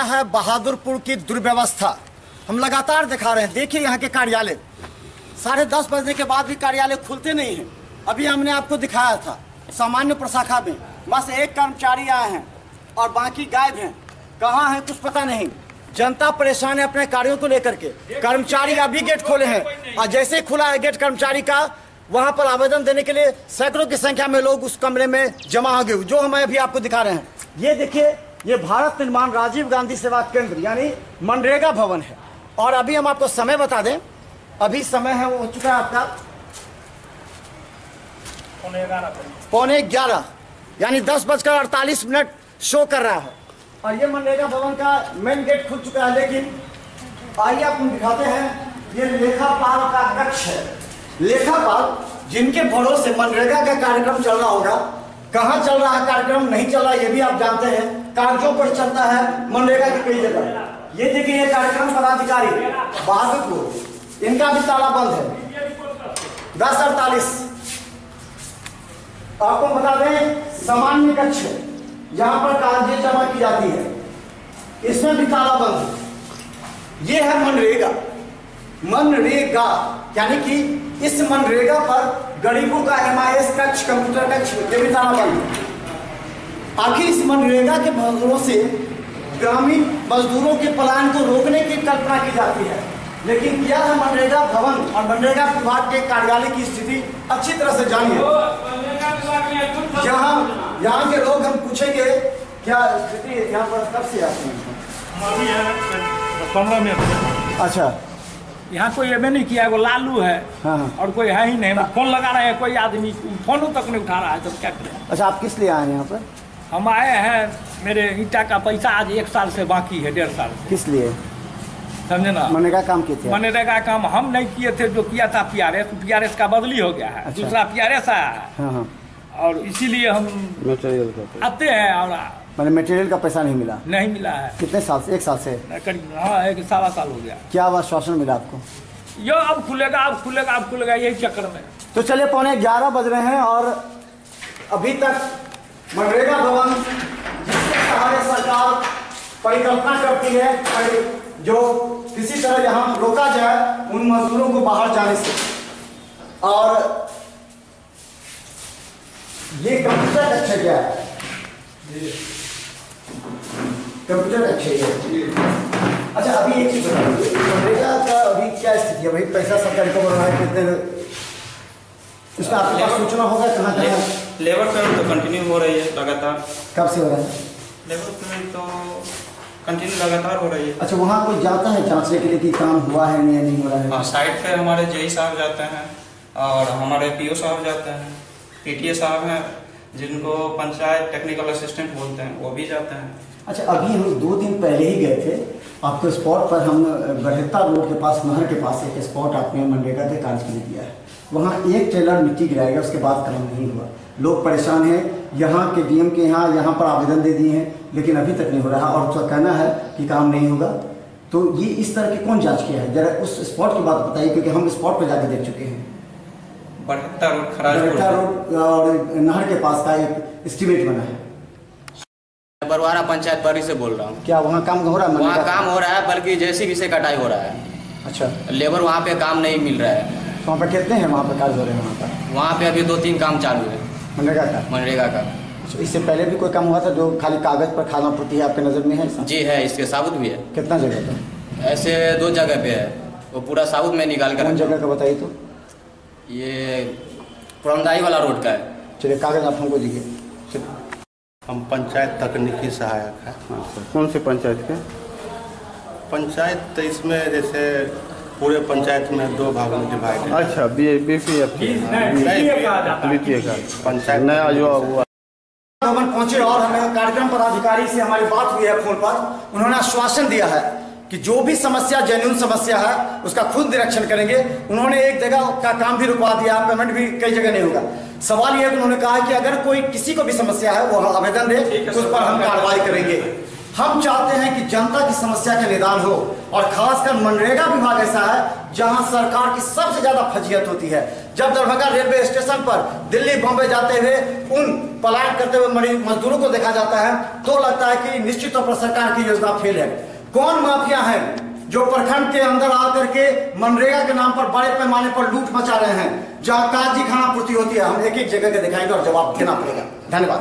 क्या है बहादुरपुर की दुर्व्यवस्था हम लगातार दिखा रहे हैं। देखिए यहाँ के कार्यालय 10:30 बजने के बाद भी कार्यालय खुलते नहीं हैं। अभी हमने आपको दिखाया था सामान्य प्रशाखा में बस एक कर्मचारी आए हैं और बाकी गायब हैं। कहाँ हैं कुछ पता नहीं। जनता परेशान है अपने कार्यों को लेकर के। कर्मचारी अभी गेट खोले हैं और जैसे ही खुला है गेट कर्मचारी का, वहां पर आवेदन देने के लिए सैकड़ों की संख्या में लोग उस कमरे में जमा हो गए, जो हम अभी आपको दिखा रहे हैं। ये देखिए, ये भारत निर्माण राजीव गांधी सेवा केंद्र यानी मनरेगा भवन है। और अभी हम आपको समय बता दें, अभी समय है वो हो चुका है आपका 11:15 यानी 10:48 शो कर रहा है। और ये मनरेगा भवन का मेन गेट खुल चुका है। लेकिन आइए आपको दिखाते हैं, ये लेखापाल का कक्ष है। लेखापाल जिनके भरोसे मनरेगा का कार्यक्रम चल रहा होगा, कहाँ चल रहा है कार्यक्रम नहीं चल रहा ये भी आप जानते हैं। कागजों पर चलता है मनरेगा की कई जगह। ये देखिए, ये कार्यक्रम पदाधिकारी बहादुरपुर, इनका भी ताला बंद है। 10:48 आपको बता दें सामान्य कक्ष है, यहाँ पर कागजें जमा की जाती है, इसमें भी ताला बंद है। ये है मनरेगा। मनरेगा यानी कि इस मनरेगा पर गरीबों का MIS कक्ष, कंप्यूटर कक्ष, ये भी ताला बंद है। आखिर इस मनरेगा के भरोसे ग्रामीण मजदूरों के पलायन को रोकने की कल्पना की जाती है। लेकिन क्या है मनरेगा भवन और मनरेगा विभाग के कार्यालय की स्थिति अच्छी तरह से जानिए। यहाँ के लोग हम पूछेंगे क्या स्थिति यहाँ पर कब से आते हैं? 15 मिनट। अच्छा, यहाँ कोई एबे नहीं किया, वो लालू है। हाँ। और कोई है ही नहीं। फोन लगा रहे हैं, कोई आदमी फोन तक नहीं उठा रहा है, तो क्या करें। अच्छा, आप किस लिए आए हैं यहाँ पर? हम आए हैं, मेरे ईटा का पैसा आज 1 साल से बाकी है, 1.5 साल से। किस लिए? समझे ना, मनरेगा काम किए थे? मनरेगा काम हम नहीं किए थे, जो किया था PRS का बदली हो गया है। अच्छा। दूसरा PRS आया है। हाँ। और इसीलिए हम आते हैं। और मैंने मटेरियल का पैसा नहीं मिला? नहीं मिला है। कितने साल से? 1 साल से? करीब, हाँ, 1 सवा साल हो गया। क्या आश्वासन मिला आपको? यो अब खुलेगा, अब खुलेगा, अब खुलेगा, यही चक्कर में। तो चलिए, 11:15 बज रहे हैं और अभी तक मनरेगा भवन जिसके सहारे सरकार परिकल्पना करती है जो किसी तरह यहाँ रोका जाए उन मजदूरों को बाहर जाने से। और ये कंप्यूटर कक्ष क्या है? कंप्यूटर कक्ष है। अच्छा, अभी एक चीज बताइए, मनरेगा का अभी क्या स्थिति है? भाई पैसा सरकारी को बढ़ रहा है, कितने इसका आपके पास सूचना होगा कहाँ कहाँ? लेबर पेमेंट तो कंटिन्यू हो रही है लगातार। कब से हो रहा है? लेबर पेमेंट तो कंटिन्यू लगातार हो रही है। अच्छा, वहाँ कोई जाता है जांचने के लिए कि काम हुआ है या नहीं हो रहा है? हाँ, साइट पे हमारे JE साहब जाते हैं और हमारे PO साहब जाते हैं, PTA साहब हैं जिनको पंचायत टेक्निकल असिस्टेंट बोलते हैं, वो भी जाते हैं। अच्छा, अभी हम 2 दिन पहले ही गए थे आपको स्पॉट पर। हम बरहेता रोड के पास, नहर के पास एक स्पॉट आपने मनरेगा के कार्य के लिए दिया है। वहाँ 1 ट्रेलर मिट्टी गिराएगा, उसके बाद काम नहीं हुआ। लोग परेशान हैं। यहाँ के DM के यहाँ पर आवेदन दे दिए हैं, लेकिन अभी तक नहीं हो रहा। और उसका कहना है कि काम नहीं होगा। तो ये इस तरह की कौन जांच किया है? जरा उस स्पॉट की बात बताइए, क्योंकि हम स्पॉट पर जाकर देख चुके हैं। बरहेता रोड, खराजपुर रोड और नहर के पास का एक एस्टीमेट बना है। बरवारा पंचायत परी से बोल रहा हूँ। क्या वहाँ काम हो रहा है? वहाँ काम हो रहा है, बल्कि JCB से कटाई हो रहा है। अच्छा, लेबर वहाँ पे काम नहीं मिल रहा है। वहाँ पर कितने हैं वहाँ पर कार्य हो रहे हैं? वहाँ पर वहाँ पे अभी 2-3 काम चालू है मनरेगा का। इससे पहले भी कोई काम हुआ था जो खाली कागज पर खाना पूर्ति है, आपके नज़र में है? जी है, इसके साबुत भी है। कितना जगह पर? ऐसे 2 जगह पे है, वो पूरा साबुत में निकाल कर। कौन जगह का बताइए तो? ये पुरंदाई वाला रोड का है। चलिए, कागज आप हमको दीजिए। हम पंचायत तकनीकी सहायक है। कौन से पंचायत के? पंचायत तो इसमें जैसे पूरे पंचायत में 2 भाग में डिवाइड है। अच्छा, BPF द्वितीय का पंचायत नया जो हुआ। भवन पहुंचे और हमें कार्यक्रम पदाधिकारी से हमारी बात हुई है फोन पर। उन्होंने आश्वासन दिया है कि जो भी समस्या जेन्युइन समस्या है उसका खुद निरीक्षण करेंगे। उन्होंने एक जगह का काम भी रुकवा दिया, पेमेंट भी कई जगह नहीं होगा। सवाल यह है कि उन्होंने कहा कि अगर कोई किसी को भी समस्या है वो आवेदन दे, उस पर हम कार्रवाई करेंगे। हम चाहते हैं कि जनता की समस्या का निदान हो। और खासकर मनरेगा विभाग ऐसा है जहां सरकार की सबसे ज्यादा फजीहत होती है। जब दरभंगा रेलवे स्टेशन पर दिल्ली बॉम्बे जाते हुए उन पलायन करते हुए मजदूरों को देखा जाता है तो लगता है कि निश्चित तौर पर सरकार की योजना फेल है। कौन माफिया है जो प्रखंड के अंदर आकर के मनरेगा के नाम पर बड़े पैमाने पर लूट मचा रहे हैं, जहाँ काजी खाना पूर्ति होती है? हम एक एक जगह के दिखाएंगे और जवाब देना पड़ेगा। धन्यवाद।